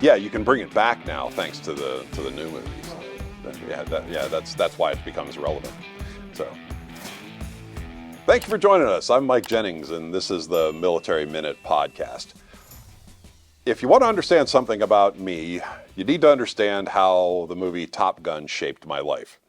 yeah, you can bring it back now thanks to the new movies. That's why it becomes relevant. So, thank you for joining us. I'm Mike Jennings, and this is the Military Minute podcast. If you want to understand something about me, you need to understand how the movie Top Gun shaped my life.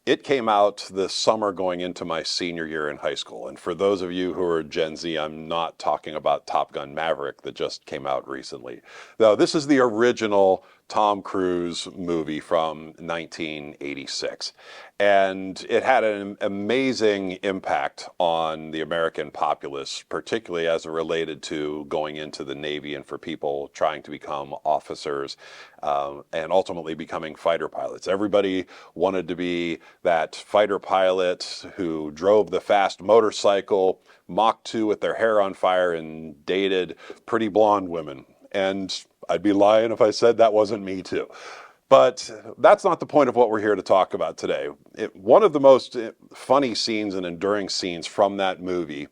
It came out this summer going into my senior year in high school. And for those of you who are Gen Z, I'm not talking about Top Gun Maverick that just came out recently. No, this is the original Tom Cruise movie from 1986. And it had an amazing impact on the American populace, particularly as it related to going into the Navy and for people trying to become officers and ultimately becoming fighter pilots. Everybody wanted to be that fighter pilot who drove the fast motorcycle, Mach 2 with their hair on fire, and dated pretty blonde women. And I'd be lying if I said that wasn't me too. But that's not the point of what we're here to talk about today. One of the most funny scenes and enduring scenes from that movie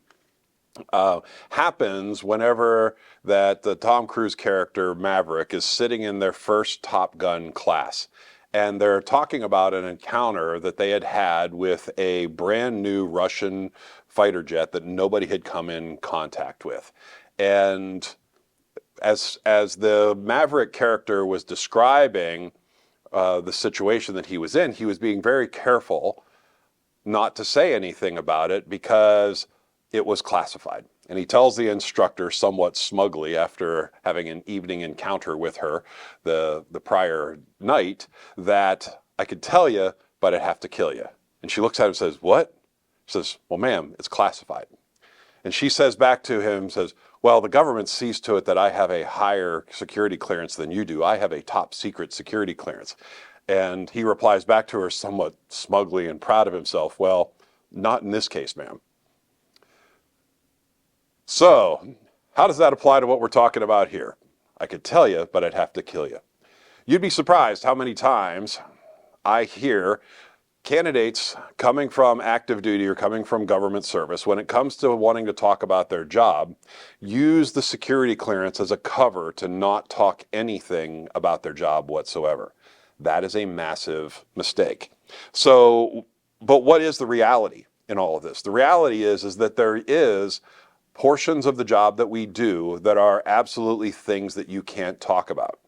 happens whenever that the Tom Cruise character Maverick is sitting in their first Top Gun class. And they're talking about an encounter that they had had with a brand new Russian fighter jet that nobody had come in contact with. And as the Maverick character was describing the situation that he was in, he was being very careful not to say anything about it because it was classified. And he tells the instructor somewhat smugly after having an evening encounter with her the prior night that I could tell you, but I'd have to kill you. And she looks at him and says, "What?" She says, "Well, ma'am, it's classified." And she says back to him, says, "Well, the government sees to it that I have a higher security clearance than you do. I have a top secret security clearance." And he replies back to her somewhat smugly and proud of himself, "Well, not in this case, ma'am." So, how does that apply to what we're talking about here? I could tell you, but I'd have to kill you. You'd be surprised how many times I hear candidates coming from active duty or coming from government service, when it comes to wanting to talk about their job, use the security clearance as a cover to not talk anything about their job whatsoever. That is a massive mistake. So, but what is the reality in all of this? The reality is that there is portions of the job that we do that are absolutely things that you can't talk about.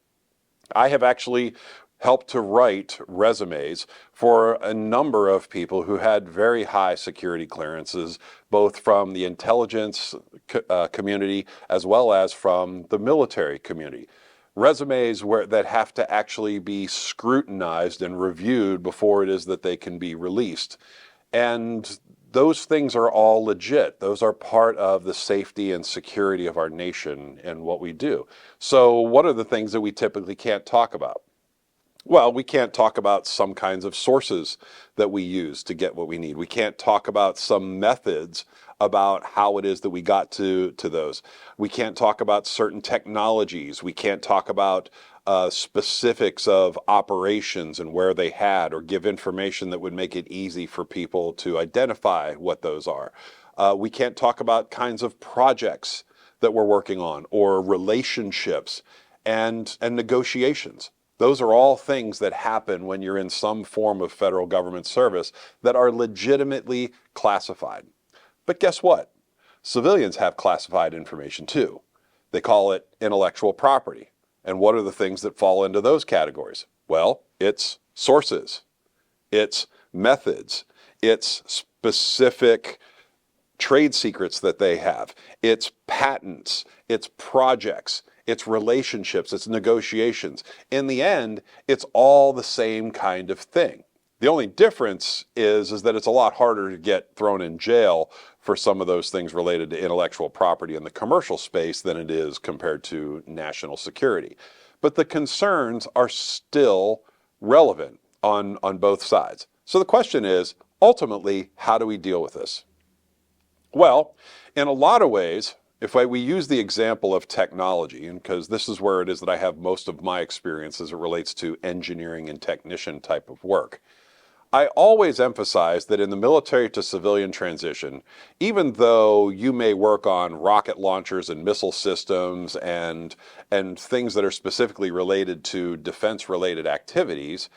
I have actually helped to write resumes for a number of people who had very high security clearances, both from the intelligence community as well as from the military community. Resumes that have to actually be scrutinized and reviewed before it is that they can be released. And those things are all legit. Those are part of the safety and security of our nation and what we do. So what are the things that we typically can't talk about? Well, we can't talk about some kinds of sources that we use to get what we need. We can't talk about some methods about how it is that we got to those. We can't talk about certain technologies. We can't talk about specifics of operations and where they had, or give information that would make it easy for people to identify what those are. We can't talk about kinds of projects that we're working on, or relationships and negotiations. Those are all things that happen when you're in some form of federal government service that are legitimately classified. But guess what? Civilians have classified information too. They call it intellectual property. And what are the things that fall into those categories? Well, it's sources, it's methods, it's specific trade secrets that they have, it's patents, it's projects, it's relationships, it's negotiations. In the end, it's all the same kind of thing. The only difference is that it's a lot harder to get thrown in jail for some of those things related to intellectual property in the commercial space than it is compared to national security. But the concerns are still relevant on both sides. So the question is, ultimately, how do we deal with this? Well, in a lot of ways, if we use the example of technology, and because this is where it is that I have most of my experience as it relates to engineering and technician type of work, I always emphasize that in the military to civilian transition, even though you may work on rocket launchers and missile systems and things that are specifically related to defense-related activities,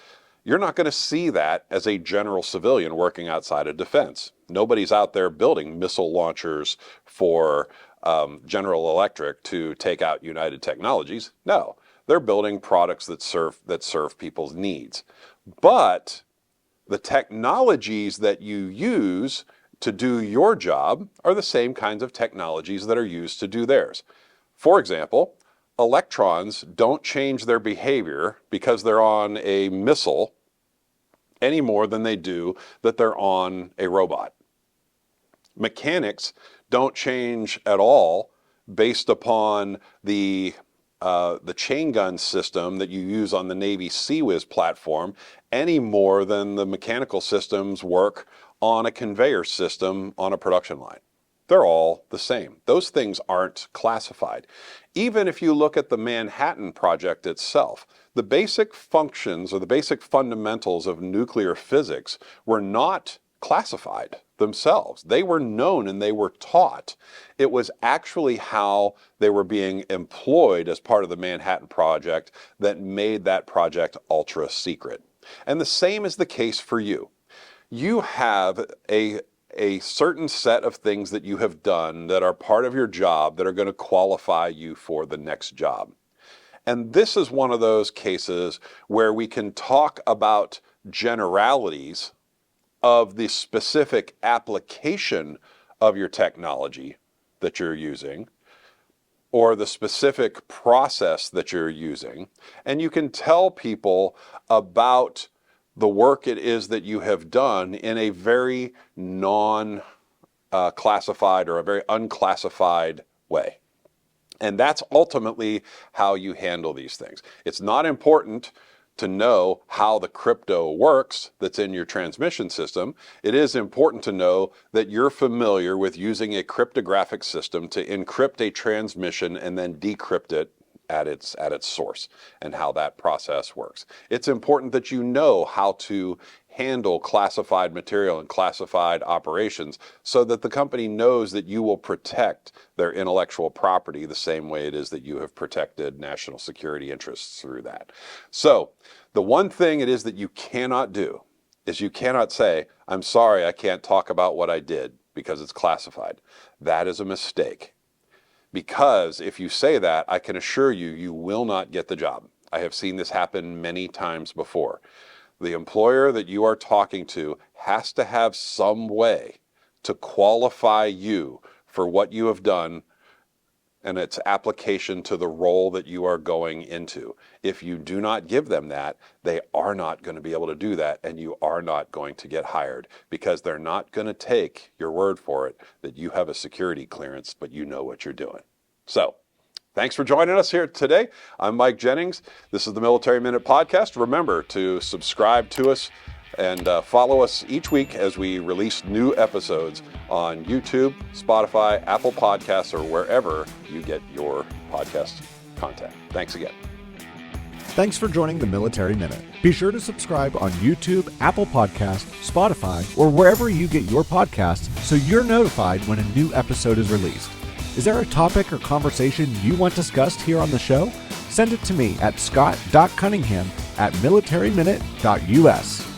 you're not going to see that as a general civilian working outside of defense. Nobody's out there building missile launchers for General Electric to take out United Technologies. No, they're building products that serve people's needs. But the technologies that you use to do your job are the same kinds of technologies that are used to do theirs. For example, electrons don't change their behavior because they're on a missile any more than they do that they're on a robot. Mechanics don't change at all based upon the chain gun system that you use on the Navy CWIS platform any more than the mechanical systems work on a conveyor system on a production line. They're all the same. Those things aren't classified. Even if you look at the Manhattan Project itself, the basic functions or the basic fundamentals of nuclear physics were not classified themselves. They were known and they were taught. It was actually how they were being employed as part of the Manhattan Project that made that project ultra secret. And the same is the case for you. You have a certain set of things that you have done that are part of your job that are going to qualify you for the next job. And this is one of those cases where we can talk about generalities of the specific application of your technology that you're using or the specific process that you're using. And you can tell people about the work it is that you have done in a very non-classified or a very unclassified way. And that's ultimately how you handle these things. It's not important to know how the crypto works that's in your transmission system. It is important to know that you're familiar with using a cryptographic system to encrypt a transmission and then decrypt it at its source and how that process works. It's important that you know how to handle classified material and classified operations so that the company knows that you will protect their intellectual property the same way it is that you have protected national security interests through that. So the one thing it is that you cannot do is you cannot say, I'm sorry, I can't talk about what I did because it's classified. That is a mistake. Because if you say that, I can assure you, you will not get the job. I have seen this happen many times before. The employer that you are talking to has to have some way to qualify you for what you have done and its application to the role that you are going into. If you do not give them that, they are not going to be able to do that, and you are not going to get hired because they're not going to take your word for it that you have a security clearance, but you know what you're doing. So, thanks for joining us here today. I'm Mike Jennings. This is the Military Minute Podcast. Remember to subscribe to us and follow us each week as we release new episodes on YouTube, Spotify, Apple Podcasts, or wherever you get your podcast content. Thanks again. Thanks for joining the Military Minute. Be sure to subscribe on YouTube, Apple Podcasts, Spotify, or wherever you get your podcasts so you're notified when a new episode is released. Is there a topic or conversation you want discussed here on the show? Send it to me at scott.cunningham@militaryminute.us.